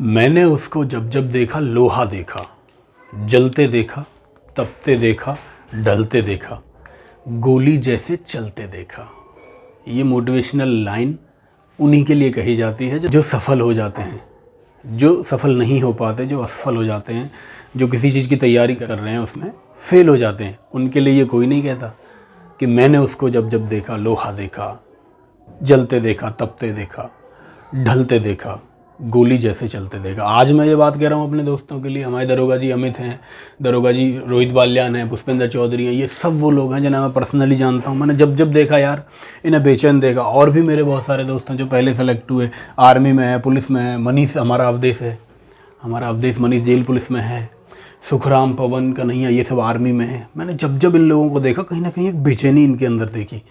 मैंने उसको जब जब देखा लोहा देखा, जलते देखा, तपते देखा, ढलते देखा, गोली जैसे चलते देखा। ये मोटिवेशनल लाइन उन्हीं के लिए कही जाती है जो सफल हो जाते हैं, जो सफल नहीं हो पाते, जो असफल हो जाते हैं, जो किसी चीज़ की तैयारी कर रहे हैं उसमें फेल हो जाते हैं। उनके लिए ये कोई नहीं कहता कि मैंने उसको जब जब देखा लोहा देखा, जलते देखा, तपते देखा, ढलते देखा, गोली जैसे चलते देखा। आज मैं ये बात कह रहा हूँ अपने दोस्तों के लिए। हमारे दरोगा जी अमित हैं, दरोगा जी रोहित बाल्यान हैं, पुष्पेंद्र चौधरी हैं, ये सब वो लोग हैं जिन्हें मैं पर्सनली जानता हूँ। मैंने जब जब देखा यार, इन्हें बेचैन देखा। और भी मेरे बहुत सारे दोस्त हैं जो पहले सेलेक्ट हुए, आर्मी में है, पुलिस में है। मनीष हमारा अवधेश है, हमारा अवधेश मनीष जेल पुलिस में है। सुखराम, पवन, कन्हैया, ये सब आर्मी में है। मैंने जब जब इन लोगों को देखा, कहीं ना कहीं एक बेचैनी इनके अंदर देखी।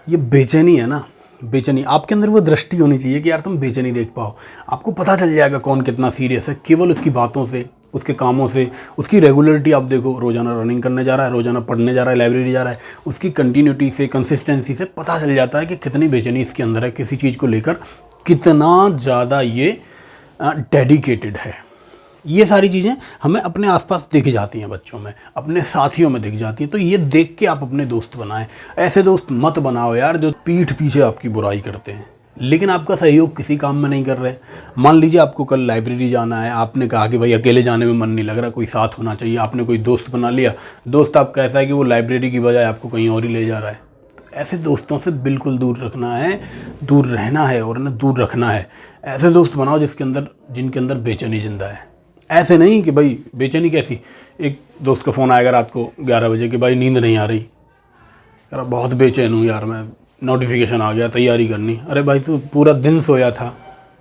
ये बेचैनी है ना, बेचैनी, आपके अंदर वो दृष्टि होनी चाहिए कि यार तुम बेचैनी देख पाओ। आपको पता चल जाएगा कौन कितना सीरियस है, केवल उसकी बातों से, उसके कामों से, उसकी रेगुलरिटी। आप देखो, रोज़ाना रनिंग करने जा रहा है, रोज़ाना पढ़ने जा रहा है, लाइब्रेरी जा रहा है, उसकी कंटिन्यूटी से, कंसिस्टेंसी से पता चल जाता है कि कितनी बेचैनी इसके अंदर है, किसी चीज़ को लेकर कितना ज़्यादा ये डेडिकेटेड है। ये सारी चीज़ें हमें अपने आसपास दिख जाती हैं, बच्चों में, अपने साथियों में दिख जाती हैं। तो ये देख के आप अपने दोस्त बनाएं। ऐसे दोस्त मत बनाओ यार जो पीठ पीछे आपकी बुराई करते हैं लेकिन आपका सहयोग किसी काम में नहीं कर रहे। मान लीजिए आपको कल लाइब्रेरी जाना है, आपने कहा कि भाई अकेले जाने में मन नहीं लग रहा, कोई साथ होना चाहिए। आपने कोई दोस्त बना लिया, दोस्त आपका ऐसा है कि वो लाइब्रेरी की बजाय आपको कहीं और ही ले जा रहा है। तो ऐसे दोस्तों से बिल्कुल दूर रखना है, दूर रहना है और ना दूर रखना है। ऐसे दोस्त बनाओ जिनके अंदर बेचैनी जिंदा है। ऐसे नहीं कि भाई बेचैनी कैसी, एक दोस्त का फ़ोन आएगा रात को 11 बजे कि भाई नींद नहीं आ रही, यार बहुत बेचैन हूँ यार मैं, नोटिफिकेशन आ गया, तैयारी करनी। अरे भाई तू पूरा दिन सोया था,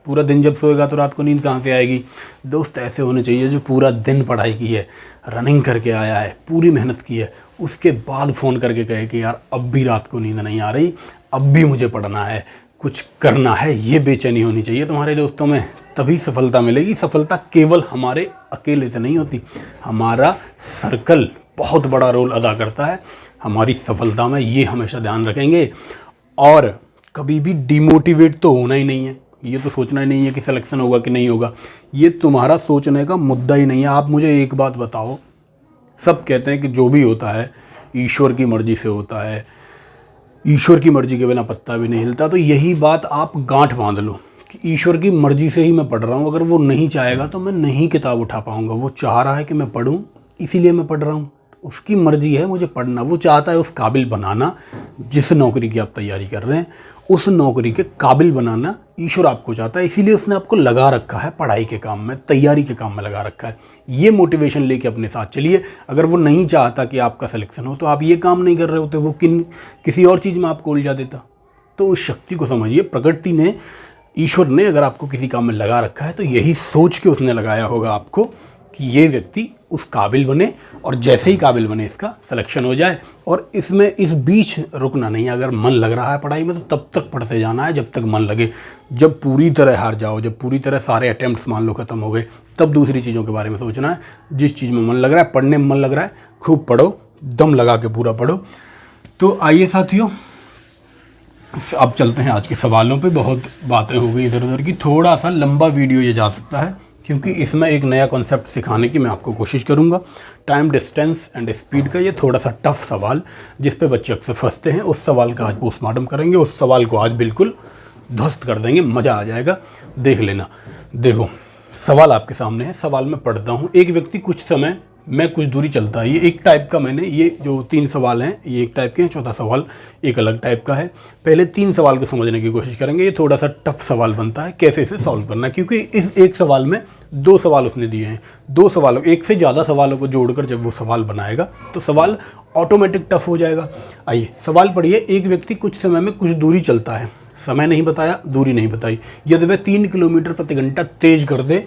पूरा दिन जब सोएगा तो रात को नींद कहाँ से आएगी। दोस्त ऐसे होने चाहिए जो पूरा दिन पढ़ाई की है, रनिंग करके आया है, पूरी मेहनत की है, उसके बाद फ़ोन करके कहे कि यार अब भी रात को नींद नहीं आ रही, अब भी मुझे पढ़ना है, कुछ करना है। ये बेचैनी होनी चाहिए तुम्हारे दोस्तों में, तभी सफलता मिलेगी। सफलता केवल हमारे अकेले से नहीं होती, हमारा सर्कल बहुत बड़ा रोल अदा करता है हमारी सफलता में। ये हमेशा ध्यान रखेंगे। और कभी भी डिमोटिवेट तो होना ही नहीं है। ये तो सोचना ही नहीं है कि सिलेक्शन होगा कि नहीं होगा, ये तुम्हारा सोचने का मुद्दा ही नहीं है। आप मुझे एक बात बताओ, सब कहते हैं कि जो भी होता है ईश्वर की मर्जी से होता है, ईश्वर की मर्जी के बिना पत्ता भी नहीं हिलता। तो यही बात आप गांठ बांध लो कि ईश्वर की मर्जी से ही मैं पढ़ रहा हूँ। अगर वो नहीं चाहेगा तो मैं नहीं किताब उठा पाऊँगा। वो चाह रहा है कि मैं पढूँ, इसीलिए मैं पढ़ रहा हूँ। उसकी मर्जी है मुझे पढ़ना। वो चाहता है उस काबिल बनाना, जिस नौकरी की आप तैयारी कर रहे हैं उस नौकरी के काबिल बनाना ईश्वर आपको चाहता है। इसीलिए उसने आपको लगा रखा है पढ़ाई के काम में, तैयारी के काम में लगा रखा है। ये मोटिवेशन लेके अपने साथ चलिए। अगर वो नहीं चाहता कि आपका सिलेक्शन हो तो आप ये काम नहीं कर रहे होते, वो किसी और चीज़ में आपको उलझा देता। तो उस शक्ति को समझिए। प्रकृति ने, ईश्वर ने अगर आपको किसी काम में लगा रखा है तो यही सोच के उसने लगाया होगा आपको कि ये व्यक्ति उस काबिल बने, और जैसे ही काबिल बने इसका सिलेक्शन हो जाए। और इसमें इस बीच रुकना नहीं है। अगर मन लग रहा है पढ़ाई में तो तब तक पढ़ते जाना है जब तक मन लगे। जब पूरी तरह हार जाओ, जब पूरी तरह सारे अटेम्प्ट्स मान लो ख़त्म हो गए, तब दूसरी चीज़ों के बारे में सोचना है। जिस चीज़ में मन लग रहा है, पढ़ने में मन लग रहा है, खूब पढ़ो, दम लगा के पूरा पढ़ो। तो आइए साथियों, अब चलते हैं आज के सवालों पे। बहुत बातें हो गई इधर उधर की, थोड़ा सा लंबा वीडियो ये जा सकता है क्योंकि इसमें एक नया कॉन्सेप्ट सिखाने की मैं आपको कोशिश करूंगा। टाइम, डिस्टेंस एंड स्पीड का ये थोड़ा सा टफ सवाल जिस पे बच्चे अक्सर फंसते हैं, उस सवाल का आज पोस्टमार्टम करेंगे। उस सवाल को आज बिल्कुल ध्वस्त कर देंगे, मज़ा आ जाएगा, देख लेना। देखो सवाल आपके सामने है, सवाल मैं पढ़ता हूँ। एक व्यक्ति कुछ समय में कुछ दूरी चलता है। ये एक टाइप का, मैंने ये जो 3 सवाल हैं ये एक टाइप के हैं, चौथा सवाल एक अलग टाइप का है। पहले 3 सवाल को समझने की कोशिश करेंगे। ये थोड़ा सा टफ सवाल बनता है, कैसे इसे सॉल्व करना है, क्योंकि इस एक सवाल में 2 सवाल उसने दिए हैं। 2 सवालों, एक से ज़्यादा सवालों को जोड़कर जब वो सवाल बनाएगा तो सवाल ऑटोमेटिक टफ हो जाएगा। आइए सवाल पढ़िए। एक व्यक्ति कुछ समय में कुछ दूरी चलता है, समय नहीं बताया, दूरी नहीं बताई। यदि वह 3 किलोमीटर प्रति घंटा तेज कर दे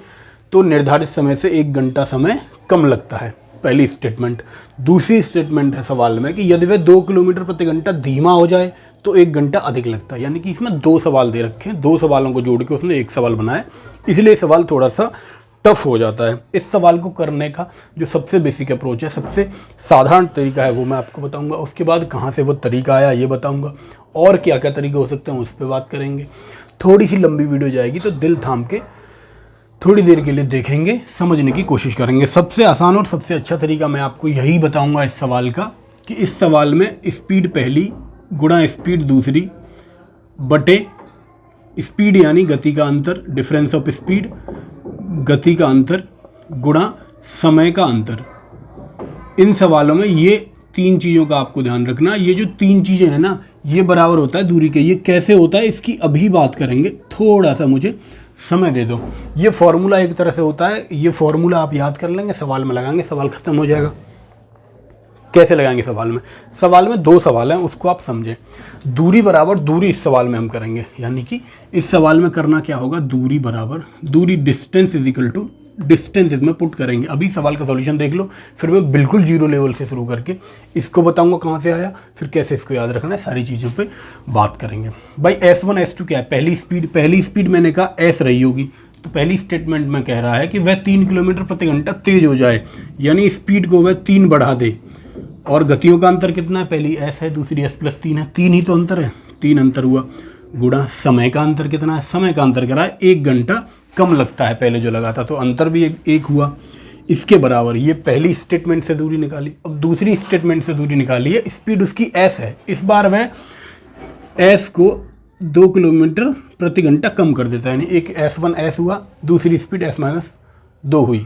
तो निर्धारित समय से 1 घंटा समय कम लगता है। पहली स्टेटमेंट। दूसरी स्टेटमेंट है सवाल में कि यदि वह 2 किलोमीटर प्रति घंटा धीमा हो जाए तो 1 घंटा अधिक लगता है। यानी कि इसमें 2 सवाल दे रखे हैं, 2 सवालों को जोड़ के उसने एक सवाल बनाया, इसलिए सवाल थोड़ा सा टफ हो जाता है। इस सवाल को करने का जो सबसे बेसिक अप्रोच है, सबसे साधारण तरीका है, वो मैं आपको बताऊंगा। उसके बाद कहाँ से वो तरीका आया ये बताऊंगा, और क्या क्या तरीके हो सकते हैं उस पर बात करेंगे। थोड़ी सी लंबी वीडियो जाएगी तो दिल थाम के थोड़ी देर के लिए देखेंगे, समझने की कोशिश करेंगे। सबसे आसान और सबसे अच्छा तरीका मैं आपको यही बताऊंगा इस सवाल का, कि इस सवाल में स्पीड पहली गुणा स्पीड दूसरी बटे स्पीड यानी गति का अंतर, डिफरेंस ऑफ स्पीड, गति का अंतर गुणा समय का अंतर। इन सवालों में ये तीन चीज़ों का आपको ध्यान रखना। ये जो तीन चीज़ें हैं ना, ये बराबर होता है दूरी के। ये कैसे होता है इसकी अभी बात करेंगे, थोड़ा सा मुझे समय दे दो। ये फॉर्मूला एक तरह से होता है, ये फॉर्मूला आप याद कर लेंगे, सवाल में लगाएंगे, सवाल खत्म हो जाएगा। कैसे लगाएंगे सवाल में? सवाल में दो सवाल हैं, उसको आप समझें। दूरी बराबर दूरी इस सवाल में हम करेंगे, यानी कि इस सवाल में करना क्या होगा, दूरी बराबर दूरी, distance is equal to distance इसमें पुट करेंगे। अभी सवाल का सॉल्यूशन देख लो, फिर मैं बिल्कुल जीरो लेवल से शुरू करके इसको बताऊंगा कहाँ से आया, फिर कैसे इसको याद रखना है, सारी चीज़ों पे बात करेंगे। भाई S1 S2 क्या है? पहली स्पीड मैंने कहा S रही होगी, तो पहली स्टेटमेंट में कह रहा है कि वह 3 किलोमीटर प्रति घंटा तेज हो जाए, यानी स्पीड को वह 3 बढ़ा दे। और गतियों का अंतर कितना है? पहली S है, दूसरी S+3 है, 3 ही तो अंतर है, 3 अंतर हुआ। गुणा समय का अंतर कितना है? समय का अंतर करा है 1 घंटा कम लगता है पहले जो लगा था, तो अंतर भी एक हुआ। इसके बराबर ये पहली स्टेटमेंट से दूरी निकाली। अब दूसरी स्टेटमेंट से दूरी निकाली है, स्पीड उसकी S है, इस बार वह S को 2 किलोमीटर प्रति घंटा कम कर देता है, यानी एक S1 S हुआ, दूसरी स्पीड S-2 हुई,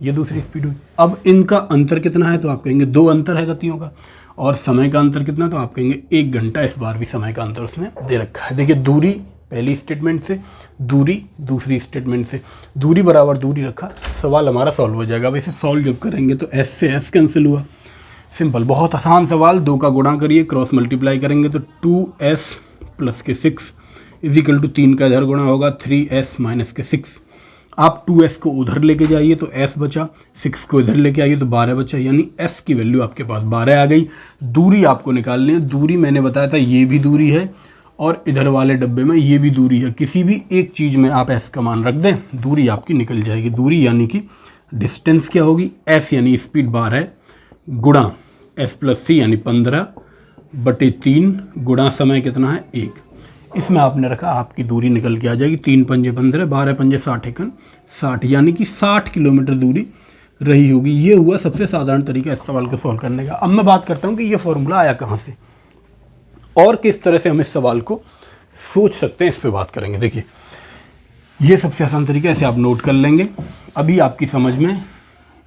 ये दूसरी स्पीड हुई। अब इनका अंतर कितना है? तो आप कहेंगे 2 अंतर है गतियों का। और समय का अंतर कितना? तो आप कहेंगे 1 घंटा, इस बार भी समय का अंतर उसने दे रखा है। देखिए, दूरी पहली स्टेटमेंट से, दूरी दूसरी स्टेटमेंट से, दूरी बराबर दूरी रखा, सवाल हमारा सॉल्व हो जाएगा। अब इसे सॉल्व जब करेंगे तो S से S कैंसिल हुआ, सिंपल, बहुत आसान सवाल। 2 का गुणा करिए, क्रॉस मल्टीप्लाई करेंगे तो 2S प्लस के 6 इज इक्वल टू 3 का इधर गुणा होगा 3S माइनस के 6। आप 2S को उधर लेके जाइए तो S बचा, 6 को इधर लेके आइए तो 12 बचा, यानी S की वैल्यू आपके पास 12 आ गई। दूरी आपको निकालनी है। दूरी मैंने बताया था ये भी दूरी है और इधर वाले डब्बे में ये भी दूरी है। किसी भी एक चीज़ में आप S का मान रख दें, दूरी आपकी निकल जाएगी। दूरी यानी कि डिस्टेंस क्या होगी? S यानी स्पीड 12 गुणा S+3 यानी 15 बटे 3 गुणा समय कितना है? 1। इसमें आपने रखा, आपकी दूरी निकल के आ जाएगी। 3 पंजे 15, 12 पंजे 60 एकन 60, यानी कि 60 किलोमीटर दूरी रही होगी। ये हुआ सबसे साधारण तरीका इस सवाल को सॉल्व करने का। अब मैं बात करता हूँ कि ये फॉर्मूला आया कहाँ से और किस तरह से हम इस सवाल को सोच सकते हैं, इस पर बात करेंगे। देखिए, ये सबसे आसान तरीका, ऐसे आप नोट कर लेंगे। अभी आपकी समझ में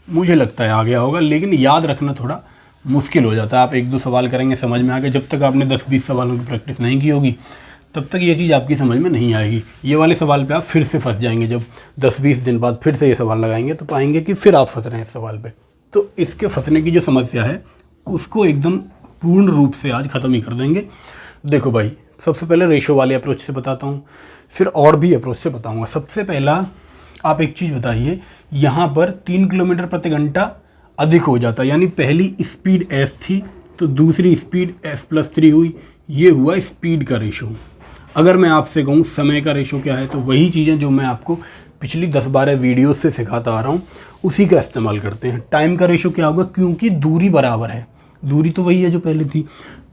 मुझे लगता है आ गया होगा, लेकिन याद रखना थोड़ा मुश्किल हो जाता है। आप 1-2 सवाल करेंगे, समझ में आ गया। जब तक आपने 10-20 सवालों की प्रैक्टिस नहीं की होगी, तब तक ये चीज़ आपकी समझ में नहीं आएगी। ये वाले सवाल पे आप फिर से फंस जाएंगे। जब 10-20 दिन बाद फिर से ये सवाल लगाएंगे तो पाएंगे कि फिर आप फंस रहे हैं इस सवाल पे। तो इसके फंसने की जो समस्या है उसको एकदम पूर्ण रूप से आज ख़त्म ही कर देंगे। देखो भाई, सबसे पहले रेशो वाले अप्रोच से बताता हूँ, फिर और भी अप्रोच से बताऊँगा। सबसे पहला आप एक चीज़ बताइए, यहाँ पर 3 किलोमीटर प्रति घंटा अधिक हो जाता है, यानी पहली स्पीड S थी तो दूसरी स्पीड S+3 हुई, ये हुआ स्पीड का रेशो। अगर मैं आपसे कहूँ समय का रेशो क्या है, तो वही चीज़ें जो मैं आपको पिछली 10-12 वीडियो से सिखाता आ रहा हूँ उसी का इस्तेमाल करते हैं। टाइम का रेशो क्या होगा? क्योंकि दूरी बराबर है, दूरी तो वही है जो पहले थी।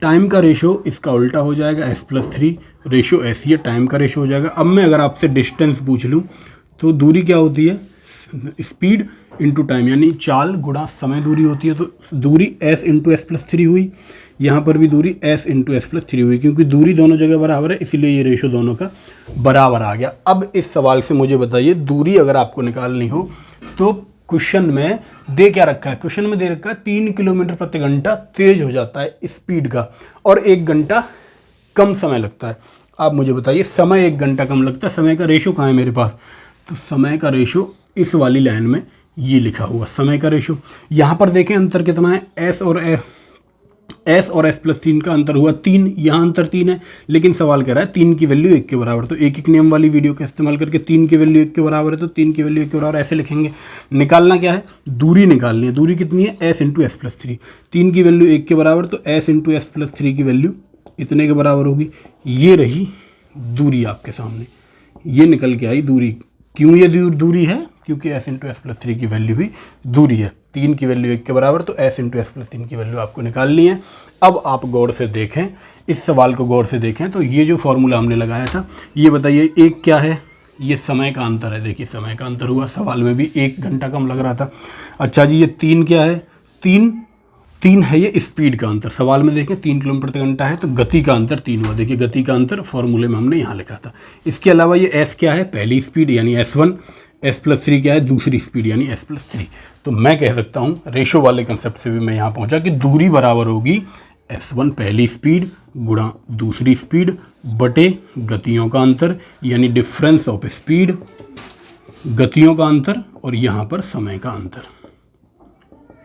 टाइम का रेशो इसका उल्टा हो जाएगा, S+3 रेशो S, ये टाइम का रेशो हो जाएगा। अब मैं अगर आपसे डिस्टेंस पूछ लूँ तो दूरी क्या होती है? स्पीड इंटू टाइम, यानी चाल गुणा समय दूरी होती है। तो दूरी S इंटू S+3 हुई, यहाँ पर भी दूरी S इंटू S+3 हुई। क्योंकि दूरी दोनों जगह बराबर है, इसीलिए ये रेशो दोनों का बराबर आ गया। अब इस सवाल से मुझे बताइए, दूरी अगर आपको निकालनी हो तो क्वेश्चन में दे क्या रखा है? क्वेश्चन में दे रखा है 3 किलोमीटर प्रति घंटा तेज हो जाता है स्पीड का, और 1 घंटा कम समय लगता है। आप मुझे बताइए, समय 1 घंटा कम लगता है, समय का रेशो कहाँ है मेरे पास? तो समय का रेशो इस वाली लाइन में ये लिखा हुआ समय का रेशो। यहाँ पर देखें अंतर कितना है? S और S+3 का अंतर हुआ 3, यहाँ अंतर 3 है, लेकिन सवाल कह रहा है 3 की वैल्यू 1 के बराबर। तो एक नियम वाली वीडियो का इस्तेमाल करके 3 की वैल्यू 1 के बराबर है तो 3 की वैल्यू 1 के बराबर ऐसे लिखेंगे। निकालना क्या है? दूरी निकालनी है। दूरी कितनी है? S into S+3। 3 की वैल्यू 1 के बराबर, तो S इंटू S+3 की वैल्यू इतने के बराबर होगी। ये रही दूरी आपके सामने, ये निकल के आई दूरी। क्यों ये दूरी है? क्योंकि S इंटू S+3 की वैल्यू ही दूरी है। 3 की वैल्यू 1 के बराबर, तो S इंटू S+3 की वैल्यू आपको निकालनी है। अब आप गौर से देखें, इस सवाल को गौर से देखें तो ये जो फॉर्मूला हमने लगाया था, ये बताइए एक क्या है? ये समय का अंतर है, देखिए समय का अंतर हुआ, सवाल में भी 1 घंटा कम लग रहा था। अच्छा जी, ये 3 क्या है, 3 है ये स्पीड का अंतर। सवाल में देखें 3 किलोमीटर प्रति घंटा है तो गति का अंतर 3 हुआ। देखिए गति का अंतर फॉर्मूले में हमने यहाँ लिखा था। इसके अलावा ये s क्या है, पहली स्पीड यानी s1, s+3 क्या है, दूसरी स्पीड यानी s+3। तो मैं कह सकता हूँ रेशो वाले कंसेप्ट से भी मैं यहाँ पहुँचा कि दूरी बराबर होगी s1 पहली स्पीड गुणा दूसरी स्पीड बटे गतियों का अंतर यानी डिफरेंस ऑफ स्पीड, गतियों का अंतर और यहाँ पर समय का अंतर।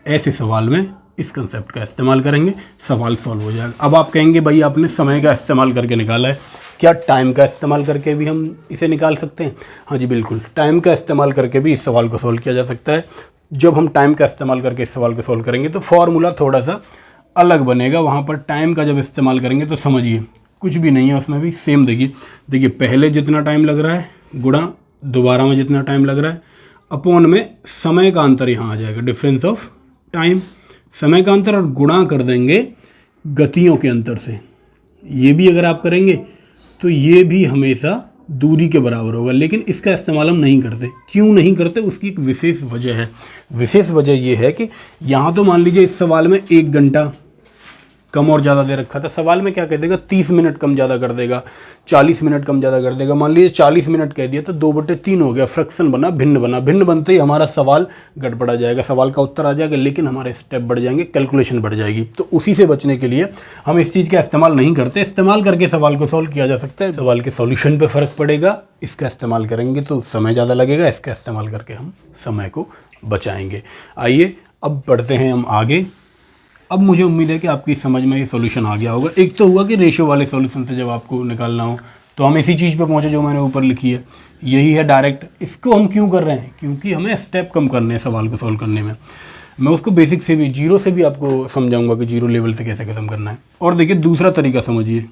ऐसे सवाल में इस कंसेप्ट का इस्तेमाल करेंगे, सवाल सॉल्व हो जाएगा। अब आप कहेंगे भाई आपने समय का इस्तेमाल करके निकाला है, क्या टाइम का इस्तेमाल करके भी हम इसे निकाल सकते हैं? हाँ जी बिल्कुल, टाइम का इस्तेमाल करके भी इस सवाल को सॉल्व किया जा सकता है। जब हम टाइम का इस्तेमाल करके इस सवाल को सॉल्व करेंगे तो फॉर्मूला थोड़ा सा अलग बनेगा। वहाँ पर टाइम का जब इस्तेमाल करेंगे तो समझिए कुछ भी नहीं है उसमें भी सेम। देखिए पहले जितना टाइम लग रहा है गुणा दोबारा में जितना टाइम लग रहा है अपॉन में समय का अंतर यहाँ आ जाएगा, डिफरेंस ऑफ टाइम, समय का अंतर, और गुणा कर देंगे गतियों के अंतर से। ये भी अगर आप करेंगे तो ये भी हमेशा दूरी के बराबर होगा, लेकिन इसका इस्तेमाल हम नहीं करते। क्यों नहीं करते, उसकी एक विशेष वजह है। विशेष वजह ये है कि यहाँ तो मान लीजिए इस सवाल में 1 घंटा कम और ज़्यादा दे रखा था, सवाल में क्या कह देगा 30 मिनट कम ज़्यादा कर देगा, 40 मिनट कम ज़्यादा कर देगा। मान लीजिए 40 मिनट कह दिया तो 2/3 हो गया, फ्रैक्शन बना, भिन्न बनते ही हमारा सवाल गड़बड़ा जाएगा, सवाल का उत्तर आ जाएगा लेकिन हमारे स्टेप बढ़ जाएंगे, कैलकुलेशन बढ़ जाएगी। तो उसी से बचने के लिए हम इस चीज़ का इस्तेमाल नहीं करते। इस्तेमाल करके सवाल को सॉल्व किया जा सकता है, सवाल के सॉल्यूशन पर फ़र्क पड़ेगा। इसका इस्तेमाल करेंगे तो समय ज़्यादा लगेगा, इसका इस्तेमाल करके हम समय को बचाएंगे। आइए अब बढ़ते हैं हम आगे। अब मुझे उम्मीद है कि आपकी समझ में ये सॉल्यूशन आ गया होगा। एक तो हुआ कि रेशो वाले सॉल्यूशन से जब आपको निकालना हो तो हम इसी चीज़ पे पहुंचे जो मैंने ऊपर लिखी है, यही है डायरेक्ट। इसको हम क्यों कर रहे हैं, क्योंकि हमें स्टेप कम करने हैं सवाल को सॉल्व करने में। मैं उसको बेसिक से भी, जीरो से भी आपको समझाऊंगा कि जीरो लेवल से कैसे ख़त्म करना है। और देखिए दूसरा तरीका समझिए,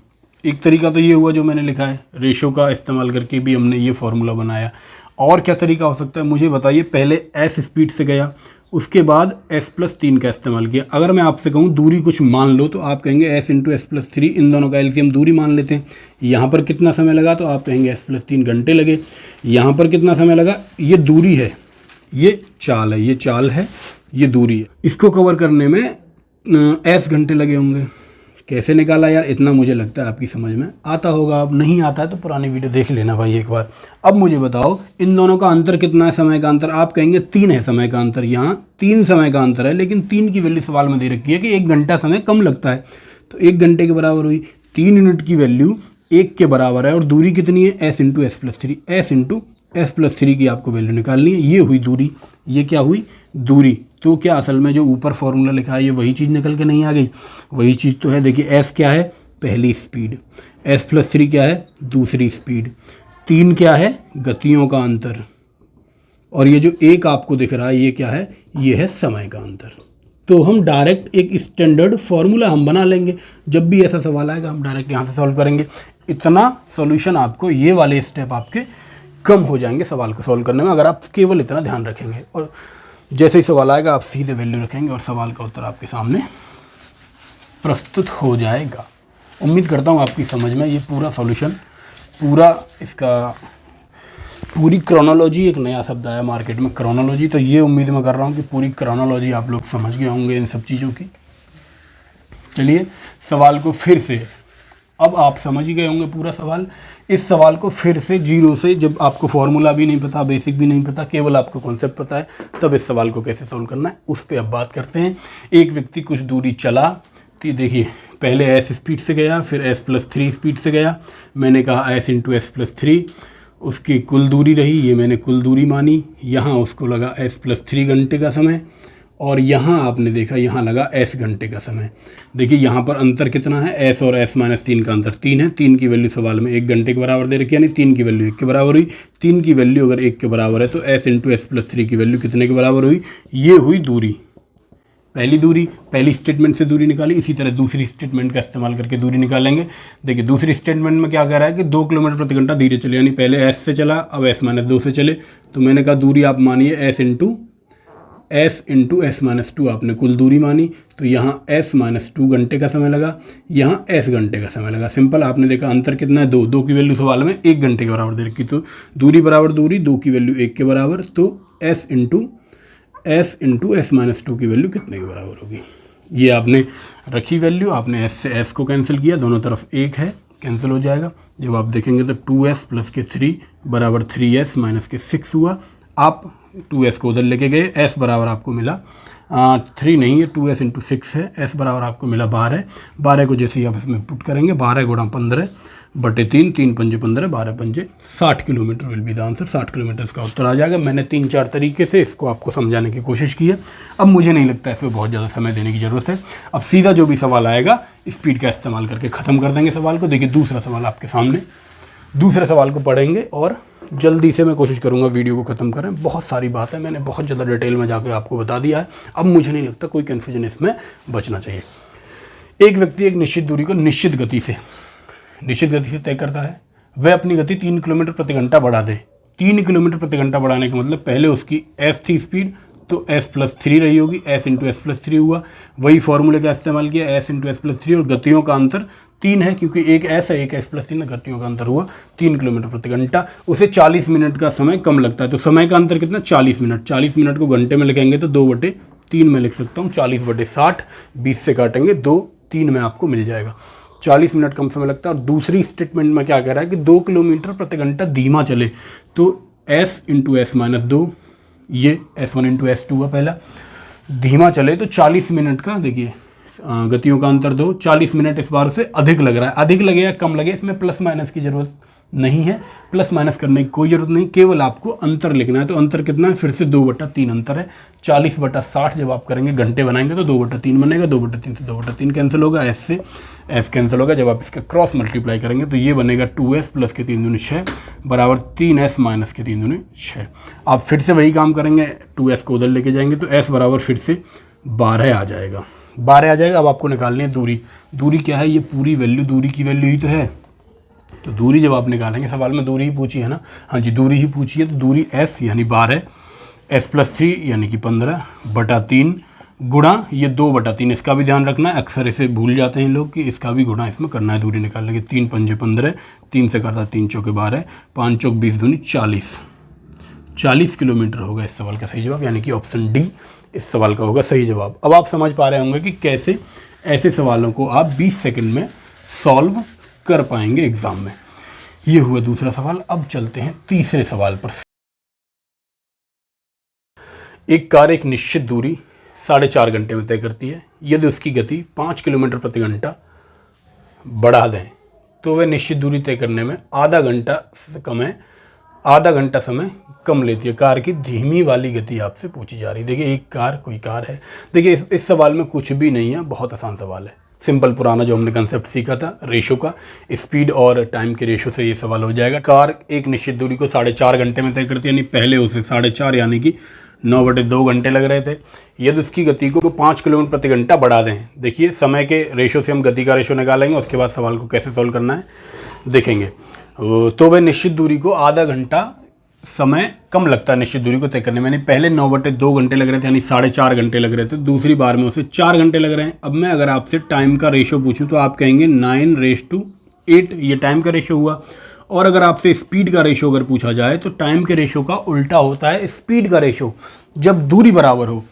एक तरीका तो ये हुआ जो मैंने लिखा है, रेशो का इस्तेमाल करके भी हमने ये फार्मूला बनाया। और क्या तरीका हो सकता है मुझे बताइए। पहले s स्पीड से गया, उसके बाद s+3 का इस्तेमाल किया। अगर मैं आपसे कहूँ दूरी कुछ मान लो तो आप कहेंगे s × s+3, इन दोनों का एलसीएम दूरी मान लेते हैं। यहाँ पर कितना समय लगा तो आप कहेंगे s+3 घंटे लगे। यहाँ पर कितना समय लगा, ये दूरी है, ये चाल है, ये चाल है, ये दूरी है। इसको कवर करने में s घंटे लगे होंगे। कैसे निकाला यार, इतना मुझे लगता है आपकी समझ में आता होगा। अब नहीं आता है तो पुरानी वीडियो देख लेना भाई एक बार। अब मुझे बताओ इन दोनों का अंतर कितना है, समय का अंतर। आप कहेंगे 3 है समय का अंतर, यहाँ 3 समय का अंतर है, लेकिन 3 की वैल्यू सवाल में दे रखी है कि 1 घंटा समय कम लगता है, तो 1 घंटे के बराबर हुई। 3 यूनिट की वैल्यू 1 के बराबर है और दूरी कितनी है, s × s+3, s × s+3 की आपको वैल्यू निकालनी है। ये हुई दूरी, ये क्या हुई दूरी। तो क्या असल में जो ऊपर फॉर्मूला लिखा है ये वही चीज़ निकल के नहीं आ गई, वही चीज़ तो है। देखिए s क्या है, पहली स्पीड, s+3 क्या है, दूसरी स्पीड, 3 क्या है, गतियों का अंतर, और ये जो 1 आपको दिख रहा है ये क्या है, ये है समय का अंतर। तो हम डायरेक्ट एक स्टैंडर्ड फार्मूला हम बना लेंगे। जब भी ऐसा सवाल आएगा हम डायरेक्ट यहाँ से सॉल्व करेंगे। इतना सॉल्यूशन आपको, ये वाले स्टेप आपके कम हो जाएंगे सवाल को सॉल्व करने में, अगर आप केवल इतना ध्यान रखेंगे। और जैसे ही सवाल आएगा आप सीधे वैल्यू रखेंगे और सवाल का उत्तर आपके सामने प्रस्तुत हो जाएगा। उम्मीद करता हूँ आपकी समझ में ये पूरा सॉल्यूशन, पूरा इसका पूरी क्रोनोलॉजी, एक नया शब्द आया मार्केट में क्रोनोलॉजी, तो ये उम्मीद मैं कर रहा हूँ कि पूरी क्रोनोलॉजी आप लोग समझ गए होंगे इन सब चीज़ों की। चलिए सवाल को फिर से, अब आप समझ ही गए होंगे पूरा सवाल। इस सवाल को फिर से जीरो से, जब आपको फॉर्मूला भी नहीं पता, बेसिक भी नहीं पता, केवल आपको कॉन्सेप्ट पता है, तब इस सवाल को कैसे सॉल्व करना है उस पर अब बात करते हैं। एक व्यक्ति कुछ दूरी चला, तो देखिए पहले s स्पीड से गया, फिर s+3 स्पीड से गया। मैंने कहा s × s+3 उसकी कुल दूरी रही, ये मैंने कुल दूरी मानी। यहाँ उसको लगा s+3 घंटे का समय, और यहाँ आपने देखा यहाँ लगा s घंटे का समय। देखिए यहाँ पर अंतर कितना है, s और s-3 का अंतर 3 है। 3 की वैल्यू सवाल में 1 घंटे के बराबर दे रखी है, यानी 3 की वैल्यू 1 के बराबर हुई। 3 की वैल्यू अगर 1 के बराबर है तो s × s+3 की वैल्यू कितने के बराबर हुई, ये हुई दूरी। पहली दूरी, पहली स्टेटमेंट से दूरी निकाली, इसी तरह दूसरी स्टेटमेंट का इस्तेमाल करके दूरी निकालेंगे। देखिए दूसरी स्टेटमेंट में क्या कह रहा है कि 2 किलोमीटर प्रति घंटा धीरे चले, यानी पहले s से चला अब s-2 से चले। तो मैंने कहा दूरी आप मानिए s × s into S minus two आपने कुल दूरी मानी, तो यहाँ s माइनस टू घंटे का समय लगा, यहाँ s घंटे का समय लगा। सिंपल, आपने देखा अंतर कितना है, दो की वैल्यू सवाल में 1 घंटे के बराबर दे रखी, तो दूरी बराबर दूरी, 2 की वैल्यू 1 के बराबर, तो s into S minus two की वैल्यू कितने के बराबर होगी। ये आपने रखी वैल्यू, आपने s से s को कैंसिल किया, दोनों तरफ 1 है, कैंसिल हो जाएगा। जब आप देखेंगे तो 2s प्लस के 3 बराबर 3s माइनस के 6 हुआ। आप 2s को उधर लेके गए, s बराबर आपको मिला 3 नहीं है, 2s इंटू 6 है, s बराबर आपको मिला 12। 12 को जैसे ही आप इसमें पुट करेंगे, 12 गुणा 15 बटे 3, 3 पंजे 15, 12 पंजे 60 kilometre will be the answer. 60 kilometre का उत्तर आ जाएगा। मैंने 3-4 तरीके से इसको आपको समझाने की कोशिश की है। अब मुझे नहीं लगता इसमें बहुत ज़्यादा समय देने की ज़रूरत है। अब सीधा जो भी सवाल आएगा स्पीड का इस्तेमाल करके ख़त्म कर देंगे सवाल को। देखिए दूसरा सवाल आपके सामने, दूसरे सवाल को पढ़ेंगे और जल्दी से मैं कोशिश करूंगा वीडियो को ख़त्म करें। बहुत सारी बात है, मैंने बहुत ज़्यादा डिटेल में जाकर आपको बता दिया है। अब मुझे नहीं लगता कोई कन्फ्यूजन इसमें बचना चाहिए। एक व्यक्ति एक निश्चित दूरी को निश्चित गति से तय करता है। वह अपनी गति 3 किलोमीटर प्रति घंटा बढ़ा दे। 3 किलोमीटर प्रति घंटा बढ़ाने का मतलब पहले उसकी s थी स्पीड, तो s प्लस 3 रही होगी, s इंटू एस प्लस 3 हुआ। वही फॉर्मूले का इस्तेमाल किया, s इंटू एस प्लस 3, और गतियों का अंतर 3 है क्योंकि एक s है एक s प्लस 3 है, गतियों का अंतर हुआ 3 किलोमीटर प्रति घंटा। उसे 40 मिनट का समय कम लगता है, तो समय का अंतर कितना, 40 मिनट। 40 मिनट को घंटे में लिखेंगे तो 2/3 में लिख सकता हूँ, 40/60, 20 से काटेंगे 2, 3 में आपको मिल जाएगा। 40 मिनट कम समय लगता है। और दूसरी स्टेटमेंट में क्या कह रहा है कि 2 किलोमीटर प्रति घंटा धीमा चले, तो s इंटू एस माइनस 2, ये s1 इंटू एस 2 का पहला, धीमा चले तो 40 मिनट का, देखिए गतियों का अंतर 2, 40 मिनट इस बार से अधिक लग रहा है। अधिक लगेगा कम लगे, इसमें प्लस माइनस की ज़रूरत नहीं है, प्लस माइनस करने की कोई ज़रूरत नहीं, केवल आपको अंतर लिखना है। तो अंतर कितना है, फिर से 2/3 अंतर है। 40/60 जब आप करेंगे घंटे बनाएंगे तो 2/3 बनेगा, 2/3 से 2/3 कैंसिल होगा, s से s कैंसिल होगा। जब आप इसका क्रॉस मल्टीप्लाई करेंगे तो ये बनेगा 2s प्लस के 3 दूनी 6 बराबर 3s माइनस के 3 दूनी 6। आप फिर से वही काम करेंगे, 2s को उधर लेके जाएंगे तो s बराबर फिर से 12 आ जाएगा, 12 आ जाएगा। अब आपको निकालनी है दूरी। दूरी क्या है, ये पूरी वैल्यू दूरी की वैल्यू ही तो है, तो दूरी जब आप निकालेंगे, सवाल में दूरी ही पूछी है ना, हाँ जी दूरी ही पूछी है, तो दूरी s यानी 12, s प्लस 3 यानी कि 15/3 गुणा ये 2/3, इसका भी ध्यान रखना है, अक्सर इसे भूल जाते हैं लोग कि इसका भी गुणा इसमें करना है दूरी निकालने के। 3 पंजे 15, 3 से करता 3 चौके 12, 5 चौक 20 दूनी 40, 40 किलोमीटर होगा इस सवाल का सही जवाब, यानी कि ऑप्शन डी इस सवाल का होगा सही जवाब। अब आप समझ पा रहे होंगे कि कैसे ऐसे सवालों को आप 20 सेकंड में सॉल्व कर पाएंगे एग्जाम में। ये हुआ दूसरा सवाल। अब चलते हैं तीसरे सवाल पर। एक कार एक निश्चित दूरी 4.5 घंटे में तय करती है। यदि उसकी गति 5 किलोमीटर प्रति घंटा बढ़ा दें तो वह निश्चित दूरी तय करने में आधा घंटा समय कम लेती है। कार की धीमी वाली गति आपसे पूछी जा रही है। देखिए एक कार, कोई कार है। देखिए इस सवाल में कुछ भी नहीं है, बहुत आसान सवाल है। सिंपल पुराना जो हमने कंसेप्ट सीखा था रेशो का, स्पीड और टाइम के रेशो से ये सवाल हो जाएगा। कार एक निश्चित दूरी को 4.5 घंटे में तय करती है, यानी पहले उसे 4.5 यानी कि 9/2 घंटे लग रहे थे। यदि उसकी गति को 5 किलोमीटर प्रति घंटा बढ़ा दें, देखिए समय के रेशो से हम गति का रेशो निकालेंगे, उसके बाद सवाल को कैसे सॉल्व करना है देखेंगे। तो वह निश्चित दूरी को आधा घंटा समय कम लगता है निश्चित दूरी को तय करने में। यानी पहले 9/2 घंटे लग रहे थे, यानी 4.5 घंटे लग रहे थे, दूसरी बार में उसे 4 घंटे लग रहे हैं। अब मैं अगर आपसे टाइम का रेशो पूछूं तो आप कहेंगे 9:8, ये टाइम का रेशो हुआ। और अगर आपसे स्पीड का रेशो अगर पूछा जाए तो टाइम के रेशो का उल्टा होता है स्पीड का रेशो। जब दूरी बराबर हो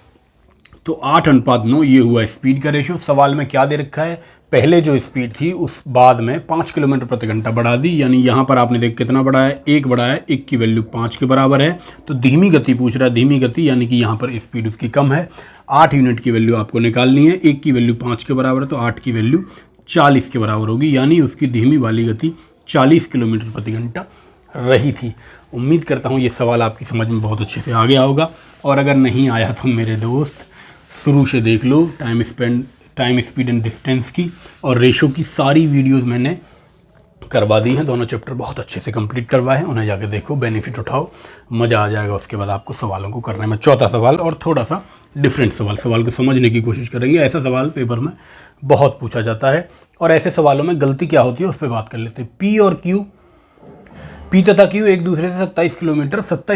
तो 8:9 ये हुआ स्पीड का रेशो। सवाल में क्या दे रखा है, पहले जो स्पीड थी उस बाद में 5 किलोमीटर प्रति घंटा बढ़ा दी, यानी यहाँ पर आपने देख कितना बढ़ाया, 1 बढ़ाया, 1 की वैल्यू 5 के बराबर है। तो धीमी गति पूछ रहा है, धीमी गति यानी कि यहाँ पर स्पीड उसकी कम है। 8 यूनिट की वैल्यू आपको निकालनी है, 1 की वैल्यू 5 के बराबर है, तो 8 की वैल्यू 40 के बराबर होगी, यानी उसकी धीमी वाली गति 40 किलोमीटर प्रति घंटा रही थी। उम्मीद करता हूँ ये सवाल आपकी समझ में बहुत अच्छे से आ गया होगा, और अगर नहीं आया तो मेरे दोस्त शुरू से देख लो। टाइम स्पीड एंड डिस्टेंस की और रेशो की सारी वीडियोस मैंने करवा दी हैं, दोनों चैप्टर बहुत अच्छे से कंप्लीट करवाए हैं, उन्हें जाके देखो, बेनिफिट उठाओ, मज़ा आ जाएगा उसके बाद आपको सवालों को करने में। चौथा सवाल और थोड़ा सा डिफरेंट सवाल को समझने की कोशिश करेंगे। ऐसा सवाल पेपर में बहुत पूछा जाता है और ऐसे सवालों में गलती क्या होती है उस पर बात कर लेते हैं। पी और क्यू P तथा Q एक दूसरे से 27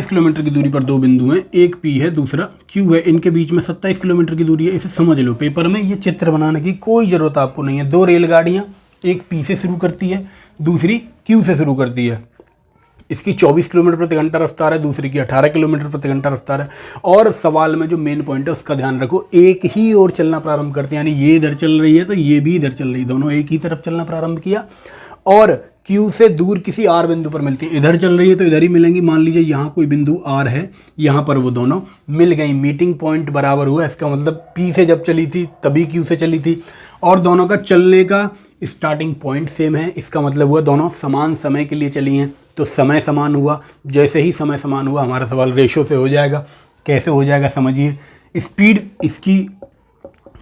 किलोमीटर की दूरी पर दो बिंदु हैं, एक P है दूसरा Q है, इनके बीच में 27 किलोमीटर की दूरी है। इसे समझ लो, पेपर में ये चित्र बनाने की कोई ज़रूरत आपको नहीं है। दो रेलगाड़ियाँ, एक P से शुरू करती है, दूसरी Q से शुरू करती है। इसकी 24 किलोमीटर प्रति घंटा रफ्तार है, दूसरी की 18 किलोमीटर प्रति घंटा रफ्तार है। और सवाल में जो मेन पॉइंट है उसका ध्यान रखो, एक ही ओर चलना प्रारंभ करते हैं, यानी ये इधर चल रही है तो ये भी इधर चल रही है, दोनों एक ही तरफ चलना प्रारंभ किया। और Q से दूर किसी R बिंदु पर मिलती है, इधर चल रही है तो इधर ही मिलेंगी। मान लीजिए यहाँ कोई बिंदु R है, यहाँ पर वो दोनों मिल गई, मीटिंग पॉइंट बराबर हुआ। इसका मतलब P से जब चली थी तभी Q से चली थी, और दोनों का चलने का स्टार्टिंग पॉइंट सेम है। इसका मतलब हुआ दोनों समान समय के लिए चली हैं, तो समय समान हुआ। जैसे ही समय समान हुआ हमारा सवाल रेशो से हो जाएगा। कैसे हो जाएगा समझिए। स्पीड इसकी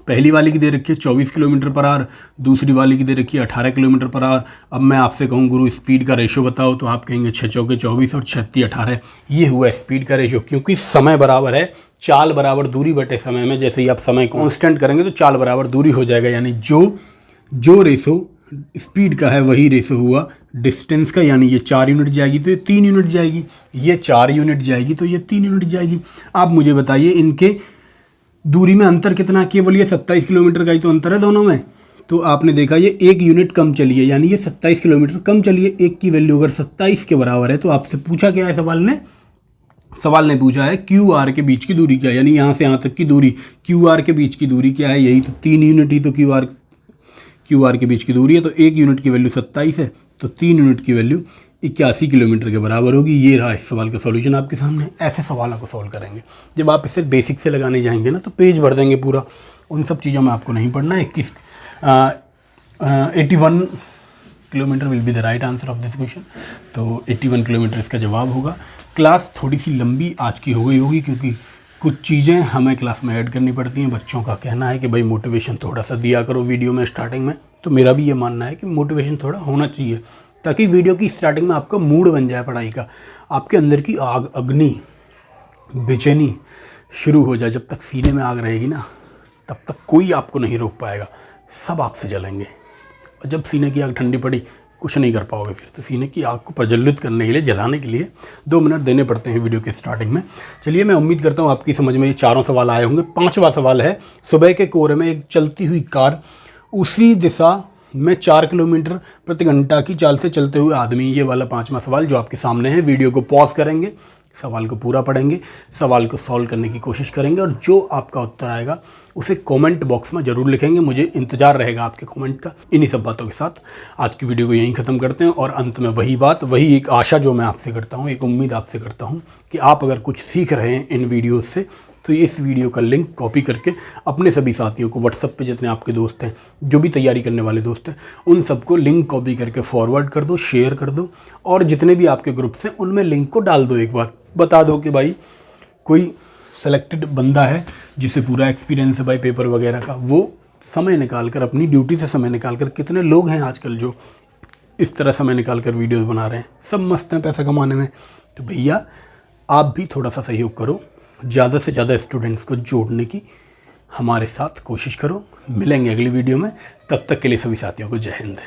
पहली वाली की दे रखी है 24 किलोमीटर पर आवर, दूसरी वाली की दे रखी है 18 किलोमीटर पर आवर। अब मैं आपसे कहूँ गुरु स्पीड का रेशो बताओ, तो आप कहेंगे 6 चौके 24 और 36 18। ये हुआ स्पीड का रेशो, क्योंकि समय बराबर है चाल बराबर दूरी बटे समय में। जैसे ही आप समय कांस्टेंट करेंगे तो चाल बराबर दूरी हो जाएगा, यानी जो रेशो स्पीड का है वही रेशो हुआ डिस्टेंस का। यानी ये 4 यूनिट जाएगी तो ये 3 यूनिट जाएगी, ये 4 यूनिट जाएगी तो ये 3 यूनिट जाएगी। आप मुझे बताइए इनके दूरी में अंतर कितना, केवल ये 27 किलोमीटर का ही तो अंतर है दोनों में। तो आपने देखा ये 1 यूनिट कम चली है, यानी ये 27 किलोमीटर कम चली है। एक की वैल्यू अगर 27 के बराबर है तो आपसे पूछा क्या है सवाल ने पूछा है QR के बीच की दूरी क्या है, यानी यहाँ से यहाँ तक की दूरी QR के बीच की दूरी क्या है, यही तो 3 यूनिट ही तो QR के बीच की दूरी है। तो 1 यूनिट की वैल्यू 27 है, तो 3 यूनिट की वैल्यू 81 किलोमीटर के बराबर होगी। ये रहा इस सवाल का सॉल्यूशन आपके सामने। ऐसे सवालों को सॉल्व करेंगे। जब आप इसे बेसिक से लगाने जाएंगे ना तो पेज भर देंगे पूरा, उन सब चीज़ों में आपको नहीं पढ़ना है। 81 kilometre will be the right answer of this question. तो 81 किलोमीटर इसका जवाब होगा। क्लास थोड़ी सी लंबी आज की हो गई होगी, क्योंकि कुछ चीज़ें हमें क्लास में ऐड करनी पड़ती हैं। बच्चों का कहना है कि भाई मोटिवेशन थोड़ा सा दिया करो वीडियो में स्टार्टिंग में, तो मेरा भी ये मानना है कि मोटिवेशन थोड़ा होना चाहिए, ताकि वीडियो की स्टार्टिंग में आपका मूड बन जाए पढ़ाई का, आपके अंदर की आग, अग्नि, बेचैनी शुरू हो जाए। जब तक सीने में आग रहेगी ना तब तक कोई आपको नहीं रोक पाएगा, सब आपसे जलेंगे। और जब सीने की आग ठंडी पड़ी कुछ नहीं कर पाओगे फिर। तो सीने की आग को प्रज्वलित करने के लिए, जलाने के लिए 2 मिनट देने पड़ते हैं वीडियो के स्टार्टिंग में। चलिए, मैं उम्मीद करता हूँ आपकी समझ में ये चारों सवाल आए होंगे। 5वां सवाल है, सुबह के कोहरे में एक चलती हुई कार, उसी दिशा में 4 किलोमीटर प्रति घंटा की चाल से चलते हुए आदमी। ये वाला 5वां सवाल जो आपके सामने है। वीडियो को पॉज करेंगे, सवाल को पूरा पढ़ेंगे, सवाल को सॉल्व करने की कोशिश करेंगे, और जो आपका उत्तर आएगा उसे कमेंट बॉक्स में ज़रूर लिखेंगे। मुझे इंतज़ार रहेगा आपके कमेंट का। इन्हीं सब बातों के साथ आज की वीडियो को यहीं ख़त्म करते हैं। और अंत में वही एक आशा जो मैं आपसे करता हूँ, एक उम्मीद आपसे करता हूँ कि आप अगर कुछ सीख रहे हैं इन वीडियोज़ से, तो इस वीडियो का लिंक कॉपी करके अपने सभी साथियों को, व्हाट्सएप पे जितने आपके दोस्त हैं, जो भी तैयारी करने वाले दोस्त हैं, उन सबको लिंक कॉपी करके फॉरवर्ड कर दो, शेयर कर दो, और जितने भी आपके ग्रुप्स हैं उनमें लिंक को डाल दो। एक बार बता दो कि भाई कोई सेलेक्टेड बंदा है जिसे पूरा एक्सपीरियंस है भाई पेपर वगैरह का, वो समय निकाल कर, अपनी ड्यूटी से समय निकाल कर, कितने लोग हैं आजकल जो इस तरह समय निकाल कर वीडियोज़ बना रहे हैं, सब मस्त हैं पैसा कमाने में। तो भैया आप भी थोड़ा सा सहयोग करो, ज़्यादा से ज़्यादा स्टूडेंट्स को जोड़ने की हमारे साथ कोशिश करो। मिलेंगे अगली वीडियो में, तब तक के लिए सभी साथियों को जय हिंद।